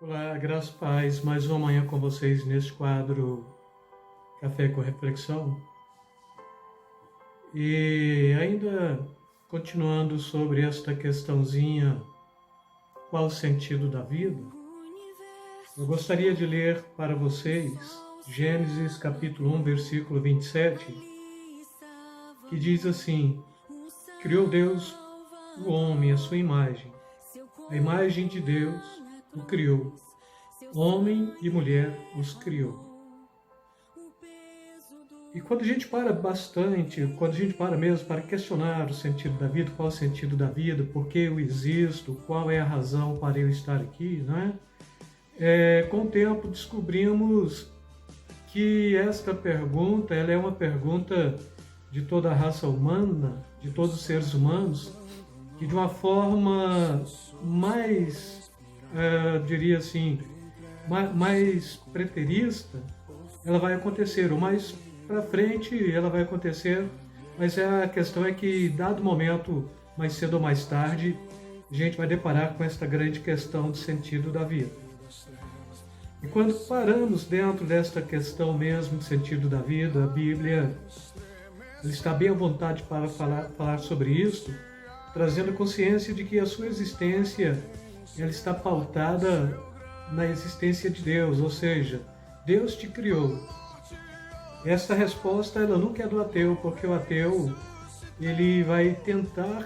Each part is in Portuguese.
Olá, graças e paz, mais uma manhã com vocês neste quadro Café com Reflexão. E ainda continuando sobre esta questãozinha, qual o sentido da vida? Eu gostaria de ler para vocês Gênesis capítulo 1, versículo 27, que diz assim: Criou Deus o homem à sua imagem, a imagem de Deus o criou, homem e mulher os criou. E quando a gente para bastante, quando a gente para mesmo para questionar o sentido da vida, qual é o sentido da vida, por que eu existo, qual é a razão para eu estar aqui, né? Com o tempo descobrimos que esta pergunta, ela é uma pergunta de toda a raça humana, de todos os seres humanos, que de uma forma mais, diria assim, mais preterista, ela vai acontecer, ou mais para frente ela vai acontecer, mas a questão é que, dado momento, mais cedo ou mais tarde, a gente vai deparar com esta grande questão do sentido da vida. E quando paramos dentro desta questão mesmo do sentido da vida, a Bíblia está bem à vontade para falar sobre isso, trazendo consciência de que a sua existência ela está pautada na existência de Deus, ou seja, Deus te criou. Esta resposta ela nunca é do ateu, porque o ateu ele vai tentar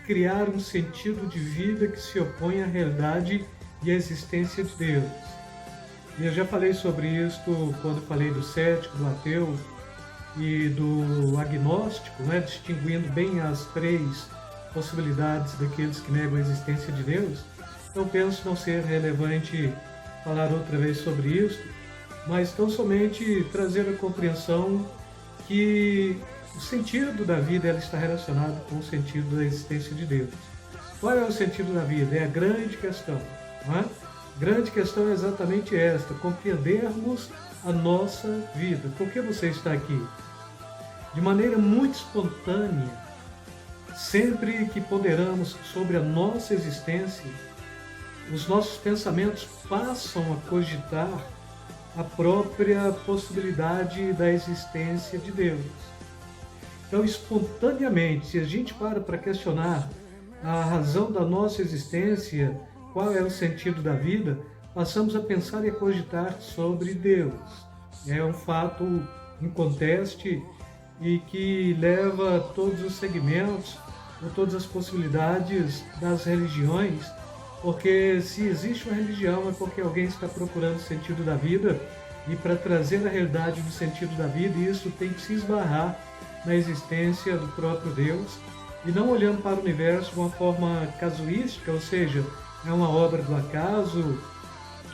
criar um sentido de vida que se opõe à realidade e à existência de Deus. E eu já falei sobre isso quando falei do cético, do ateu e do agnóstico, né, distinguindo bem as três possibilidades daqueles que negam a existência de Deus. Então penso não ser relevante falar outra vez sobre isso, mas tão somente trazer a compreensão que o sentido da vida ela está relacionado com o sentido da existência de Deus. Qual é o sentido da vida? É a grande questão. Não é? A grande questão é exatamente esta, compreendermos a nossa vida. Por que você está aqui? De maneira muito espontânea, sempre que ponderamos sobre a nossa existência, os nossos pensamentos passam a cogitar a própria possibilidade da existência de Deus. Então, espontaneamente, se a gente para questionar a razão da nossa existência, qual é o sentido da vida, passamos a pensar e a cogitar sobre Deus. É um fato inconteste e que leva todos os segmentos ou todas as possibilidades das religiões, porque se existe uma religião é porque alguém está procurando o sentido da vida, e para trazer a realidade do sentido da vida, isso tem que se esbarrar na existência do próprio Deus, e não olhando para o universo de uma forma casuística, ou seja, é uma obra do acaso,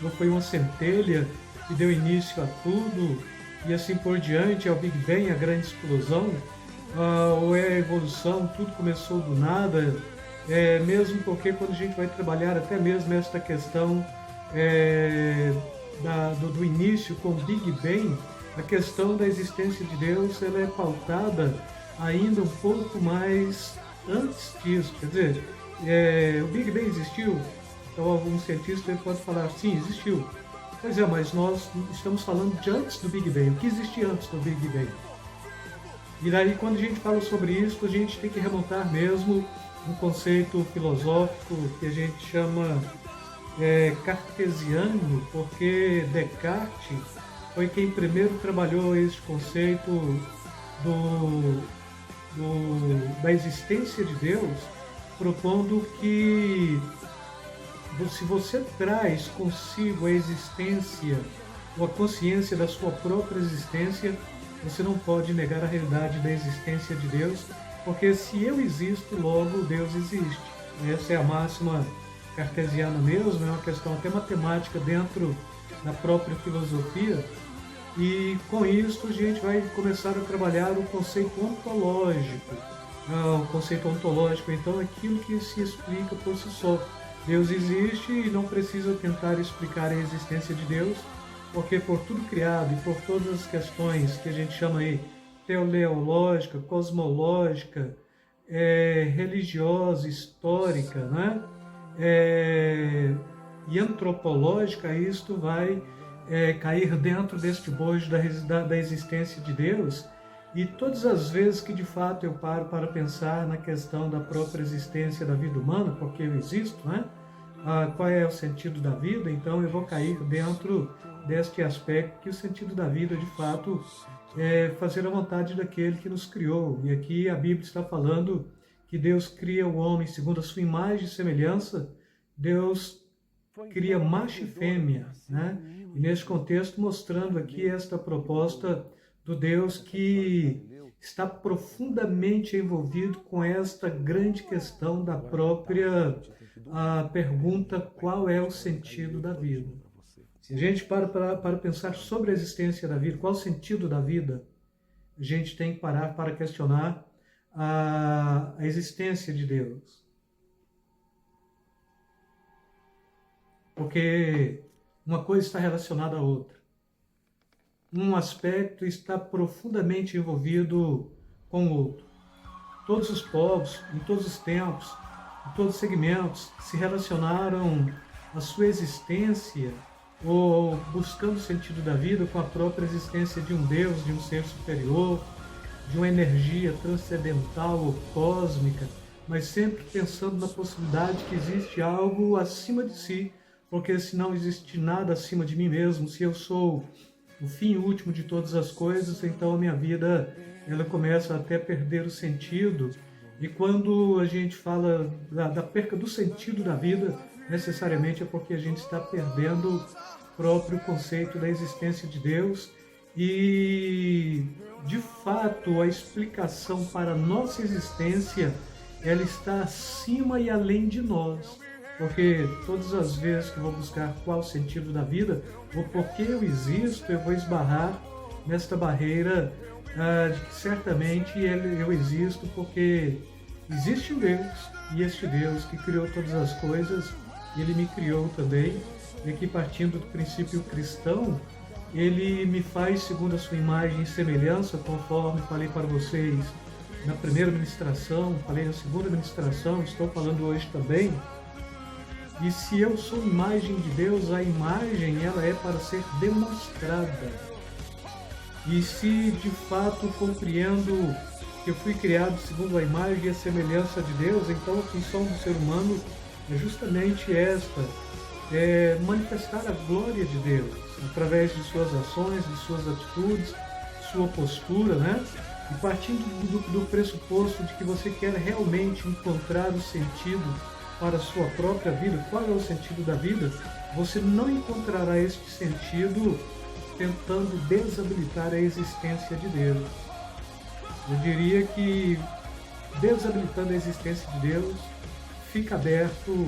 ou foi uma centelha que deu início a tudo, e assim por diante, é o Big Bang, a grande explosão, ou é a evolução, tudo começou do nada. Mesmo porque quando a gente vai trabalhar até mesmo esta questão do início com o Big Bang, a questão da existência de Deus ela é pautada ainda um pouco mais antes disso. Quer dizer, o Big Bang existiu? Então algum cientista pode falar, sim, existiu. Pois é, mas nós estamos falando de antes do Big Bang. O que existia antes do Big Bang? E daí quando a gente fala sobre isso, a gente tem que remontar mesmo um conceito filosófico que a gente chama cartesiano, porque Descartes foi quem primeiro trabalhou esse conceito da existência de Deus, propondo que se você traz consigo a existência ou a consciência da sua própria existência, você não pode negar a realidade da existência de Deus, porque se eu existo, logo Deus existe. Essa é a máxima cartesiana mesmo, é uma questão até matemática dentro da própria filosofia, e com isso a gente vai começar a trabalhar o conceito ontológico. O conceito ontológico, então, é aquilo que se explica por si só. Deus existe e não precisa tentar explicar a existência de Deus, porque por tudo criado e por todas as questões que a gente chama aí teleológica, cosmológica, religiosa, histórica, né? e antropológica, isto vai cair dentro deste bojo da existência de Deus. E todas as vezes que de fato eu paro para pensar na questão da própria existência da vida humana, porque eu existo, né? Qual é o sentido da vida, então eu vou cair dentro deste aspecto que o sentido da vida de fato é fazer a vontade daquele que nos criou. E aqui a Bíblia está falando que Deus cria o homem segundo a sua imagem e semelhança. Deus cria macho e fêmea, né? E neste contexto mostrando aqui esta proposta do Deus que está profundamente envolvido com esta grande questão da própria pergunta: qual é o sentido da vida? Se a gente para pensar sobre a existência da vida, qual o sentido da vida, a gente tem que parar para questionar a existência de Deus. Porque uma coisa está relacionada à outra. Um aspecto está profundamente envolvido com o outro. Todos os povos, em todos os tempos, em todos os segmentos, se relacionaram à sua existência ou buscando o sentido da vida com a própria existência de um Deus, de um ser superior, de uma energia transcendental ou cósmica, mas sempre pensando na possibilidade que existe algo acima de si, porque se não existe nada acima de mim mesmo, se eu sou o fim último de todas as coisas, então a minha vida ela começa até a perder o sentido. E quando a gente fala da perca do sentido da vida, necessariamente é porque a gente está perdendo o próprio conceito da existência de Deus. E, de fato, a explicação para a nossa existência, ela está acima e além de nós. Porque todas as vezes que eu vou buscar qual o sentido da vida, ou por que eu existo, eu vou esbarrar nesta barreira de que certamente eu existo porque existe um Deus, e este Deus que criou todas as coisas, ele me criou também. E aqui, partindo do princípio cristão, ele me faz segundo a sua imagem e semelhança, conforme falei para vocês na primeira ministração, falei na segunda ministração, estou falando hoje também. E se eu sou imagem de Deus, a imagem ela é para ser demonstrada. E se de fato compreendo que eu fui criado segundo a imagem e a semelhança de Deus, então a função do ser humano é justamente esta, manifestar a glória de Deus, através de suas ações, de suas atitudes, sua postura, né? E partindo do pressuposto de que você quer realmente encontrar o sentido para a sua própria vida, qual é o sentido da vida, você não encontrará este sentido tentando desabilitar a existência de Deus. Eu diria que, desabilitando a existência de Deus, fica aberto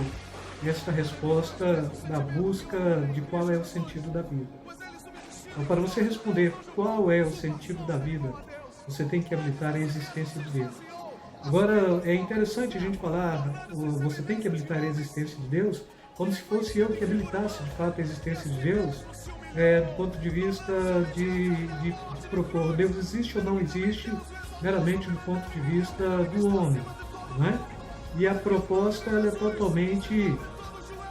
esta resposta da busca de qual é o sentido da vida. Então, para você responder qual é o sentido da vida, você tem que habilitar a existência de Deus. Agora, é interessante a gente falar, você tem que habilitar a existência de Deus, como se fosse eu que habilitasse de fato a existência de Deus, do ponto de vista de propor Deus existe ou não existe, meramente do ponto de vista do homem, né? E a proposta ela é totalmente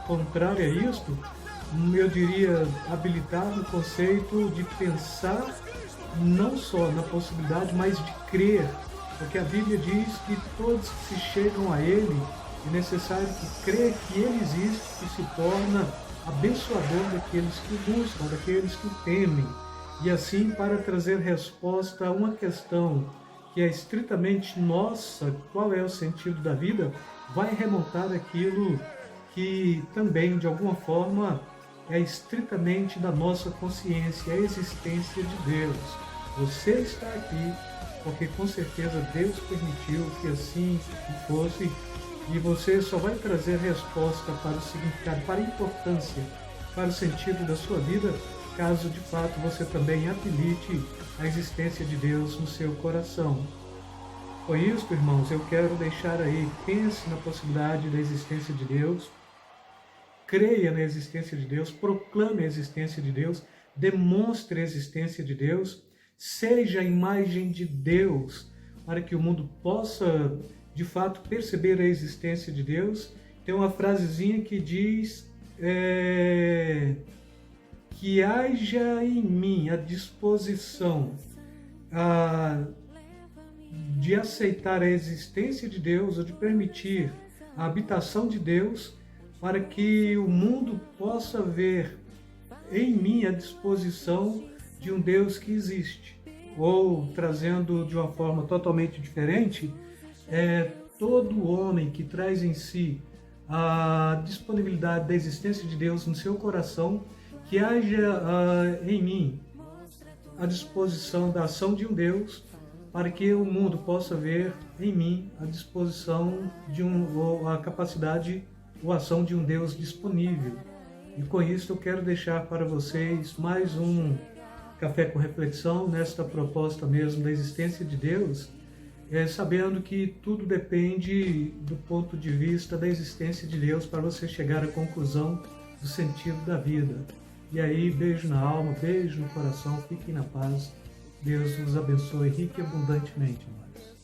contrária a isto. Eu diria habilitar no conceito de pensar não só na possibilidade, mas de crer. Porque a Bíblia diz que todos que se chegam a Ele, é necessário que crer que Ele existe, que se torna abençoador daqueles que o buscam, daqueles que o temem. E assim, para trazer resposta a uma questão que é estritamente nossa, qual é o sentido da vida, vai remontar aquilo que também, de alguma forma, é estritamente da nossa consciência, a existência de Deus. Você está aqui porque com certeza Deus permitiu que assim fosse, e você só vai trazer resposta para o significado, para a importância, para o sentido da sua vida, caso de fato você também habilite a existência de Deus no seu coração. Com isso, irmãos, eu quero deixar aí, pense na possibilidade da existência de Deus, creia na existência de Deus, proclame a existência de Deus, demonstre a existência de Deus, seja a imagem de Deus, para que o mundo possa, de fato, perceber a existência de Deus. Tem uma frasezinha que diz, que haja em mim a disposição de aceitar a existência de Deus, ou de permitir a habitação de Deus, para que o mundo possa ver em mim a disposição de um Deus que existe. Ou, trazendo de uma forma totalmente diferente, todo homem que traz em si a disponibilidade da existência de Deus no seu coração, que haja em mim a disposição da ação de um Deus, para que o mundo possa ver em mim a disposição ou a capacidade ou ação de um Deus disponível. E com isso eu quero deixar para vocês mais um Café com Reflexão, nesta proposta mesmo da existência de Deus, sabendo que tudo depende do ponto de vista da existência de Deus para você chegar à conclusão do sentido da vida. E aí, beijo na alma, beijo no coração, fiquem na paz. Deus os abençoe rica e abundantemente, amados.